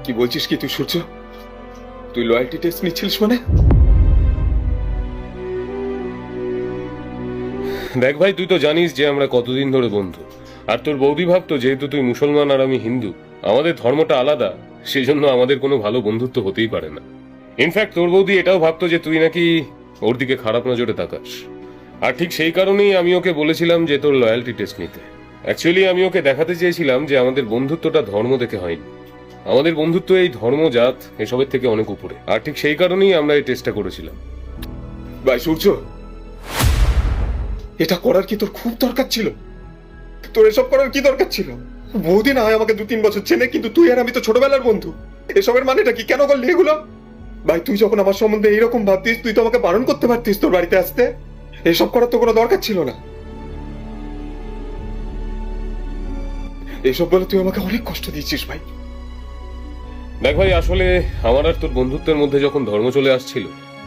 কি বলছিস কি তুই সূর্য? তুই লয়্যালটি টেস্ট নিচ্ছিলিস মানে? দেখ ভাই, তুই তো জানিস যে আমরা কতদিন ধরে বন্ধু। আর তোর বৌদি ভাবতো যেহেতু তুই মুসলমান আর আমি হিন্দু, আমাদের ধর্মটা আলাদা, সেই জন্য আমাদের কোনো ভালো বন্ধুত্ব হতেই পারে না। ইনফ্যাক্ট তোর বৌদি এটাও ভাবতো যে তুই নাকি ওর দিকে খারাপ নজরে তাকাস। আর ঠিক সেই কারণেই আমি ওকে বলেছিলাম যে তোর লয়্যালটি টেস্ট নিতে। অ্যাকচুয়ালি আমি ওকে দেখাতে চেয়েছিলাম যে আমাদের বন্ধুত্বটা ধর্ম দেখে হয়নি, আমাদের বন্ধুত্ব এই ধর্ম জাত এসবের থেকে অনেক উপরে। আর ঠিক সেই কারণেই আমরা এই টেস্টটা করেছিলাম। ভাই সূর্য, এটা করার কি তোর খুব দরকার ছিল? তোর এসব করার কি দরকার ছিল? বৌদি না হয় আমাকে 2-3 বছর চেনে, কিন্তু তুই আর আমি তো ছোটবেলার বন্ধু। এসবের মানেটা কি? কেন করলি এগুলো? ভাই তুই যখন আমার সম্বন্ধে এইরকম ভাবতিস, তুই তো আমাকে বারণ করতে পারতিস তোর বাড়িতে আসতে। এসব করার তো কোনো দরকার ছিল না। এসব বলে তুই আমাকে অনেক কষ্ট দিয়েছিস ভাই। দেখ ভাই, আসলে আমার আর তোর বন্ধুত্বের মধ্যে যখন ধর্ম চলে আসছিল,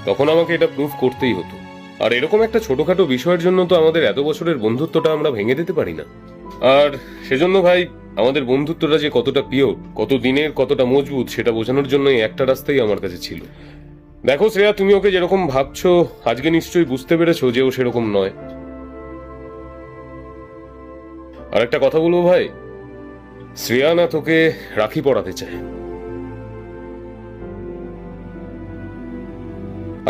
তখন আমাকে এটা প্রুভ করতেই হতো। আর এরকম একটা ছোটখাটো বিষয়ের জন্য তো আমাদের এত বছরের বন্ধুত্বটা আমরা ভেঙে দিতে পারি না। আর সেজন্য ভাই, আমাদের বন্ধুত্বটা যে কতটা পিওর, কত দিনের, কতটা মজবুত, সেটা বোঝানোর জন্য একটা রাস্তাই আমার কাছে ছিল। দেখো শ্রেয়া, তুমি ওকে যেরকম ভাবছো আজকে নিশ্চয়ই বুঝতে পেরেছো যে ও সেরকম নয়। আর একটা কথা বলবো ভাই, শ্রেয়া না তোকে রাখি পড়াতে চায়।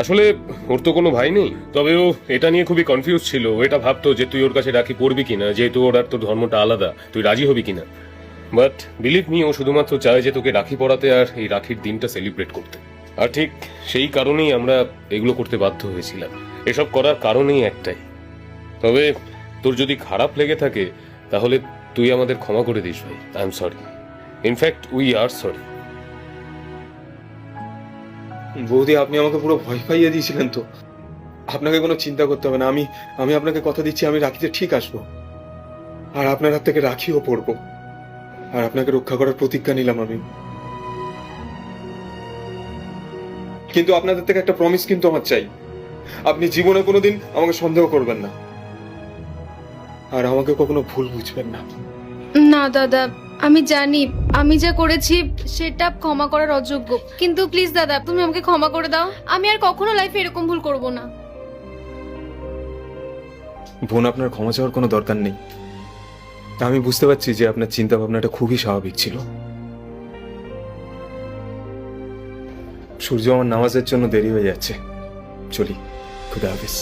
আসলে ওর তো কোনো ভাই নেই, তবে ও এটা নিয়ে খুবই কনফিউজ ছিল। এটা ভাবতো যে তুই ওর কাছে রাখি পড়বি কিনা, যেহেতু ওর আর তোর ধর্মটা আলাদা, তুই রাজি হবি কিনা। বাট বিলিভ মি, ও শুধুমাত্র চায় যে তোকে রাখি পড়াতে আর এই রাখির দিনটা সেলিব্রেট করতে। আর ঠিক সেই কারণেই আমরা এগুলো করতে বাধ্য হয়েছিলাম। এসব করার কারণেই একটাই। তবে তোর যদি খারাপ লেগে থাকে তাহলে তুই আমাদের ক্ষমা করে দিস ভাই। I am sorry, in fact we are sorry. বৌদি, আপনি আমাকে পুরো ভয় পাইয়ে দিয়েছিলেন তো। আপনাকে কোনো চিন্তা করতে হবে না। আমি আপনাকে কথা দিচ্ছি, আমি রাখিতে ঠিক আসবো। আর আপনার হাত থেকে রাখিও পরবো। আর আপনাকে রক্ষা করার প্রতিজ্ঞা নিলাম আমি। কিন্তু আপনাদের থেকে একটা প্রমিস কিন্তু আমার চাই। আপনি জীবনে কোনোদিন আমাকে সন্দেহ করবেন না, আর আমাকে কখনো ভুল বুঝবেন না। না দাদা, আমি জানি আমি যা করেছি সেটা ক্ষমা করার অযোগ্য, কিন্তু প্লিজ দাদা তুমি আমাকে ক্ষমা করে দাও। আমি আর কখনো লাইফে এরকম ভুল করব না। বোন, আপনার ক্ষমা চাওয়ার কোনো দরকার নেই। আমি বুঝতে পারছি যে আপনার চিন্তা ভাবনাটা খুবই স্বাভাবিক ছিল। সূর্য, আমার নামাজের জন্য দেরি হয়ে যাচ্ছে, চলি। খুদা হাফেজ।